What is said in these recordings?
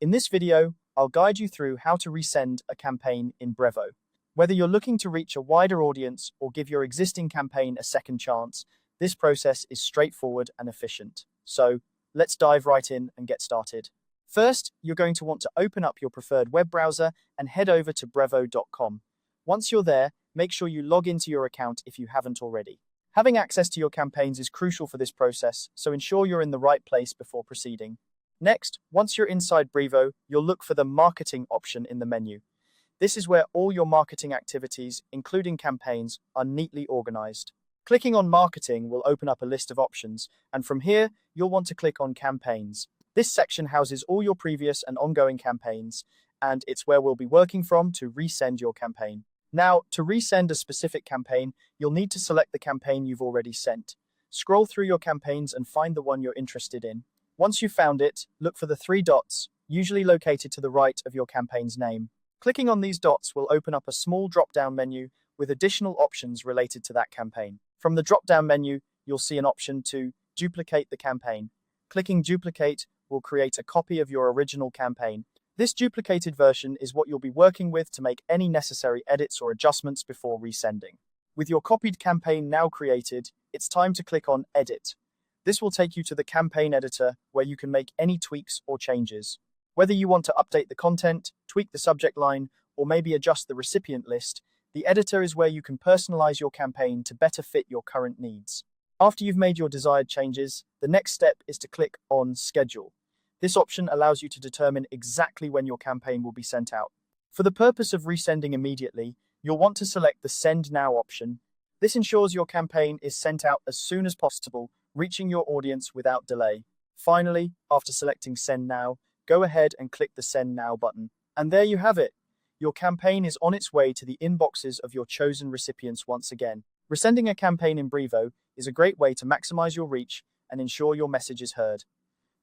In this video, I'll guide you through how to resend a campaign in Brevo. Whether you're looking to reach a wider audience or give your existing campaign a second chance, this process is straightforward and efficient. So let's dive right in and get started. First, you're going to want to open up your preferred web browser and head over to brevo.com. Once you're there, make sure you log into your account if you haven't already. Having access to your campaigns is crucial for this process, so ensure you're in the right place before proceeding. Next, once you're inside Brevo, you'll look for the Marketing option in the menu. This is where all your marketing activities, including campaigns, are neatly organized. Clicking on Marketing will open up a list of options, and from here, you'll want to click on Campaigns. This section houses all your previous and ongoing campaigns, and it's where we'll be working from to resend your campaign. Now, to resend a specific campaign, you'll need to select the campaign you've already sent. Scroll through your campaigns and find the one you're interested in. Once you've found it, look for the three dots, usually located to the right of your campaign's name. Clicking on these dots will open up a small drop-down menu with additional options related to that campaign. From the drop-down menu, you'll see an option to duplicate the campaign. Clicking Duplicate will create a copy of your original campaign. This duplicated version is what you'll be working with to make any necessary edits or adjustments before resending. With your copied campaign now created, it's time to click on Edit. This will take you to the campaign editor where you can make any tweaks or changes. Whether you want to update the content, tweak the subject line, or maybe adjust the recipient list, the editor is where you can personalize your campaign to better fit your current needs. After you've made your desired changes, the next step is to click on Schedule. This option allows you to determine exactly when your campaign will be sent out. For the purpose of resending immediately, you'll want to select the Send Now option. This ensures your campaign is sent out as soon as possible, reaching your audience without delay. Finally, after selecting Send Now, go ahead and click the Send Now button. And there you have it. Your campaign is on its way to the inboxes of your chosen recipients once again. Resending a campaign in Brevo is a great way to maximize your reach and ensure your message is heard.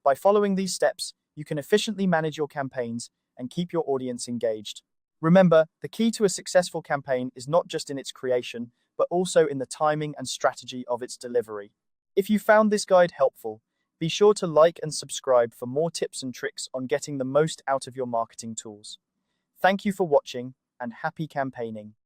By following these steps, you can efficiently manage your campaigns and keep your audience engaged. Remember, the key to a successful campaign is not just in its creation, but also in the timing and strategy of its delivery. If you found this guide helpful, be sure to like and subscribe for more tips and tricks on getting the most out of your marketing tools. Thank you for watching, and happy campaigning.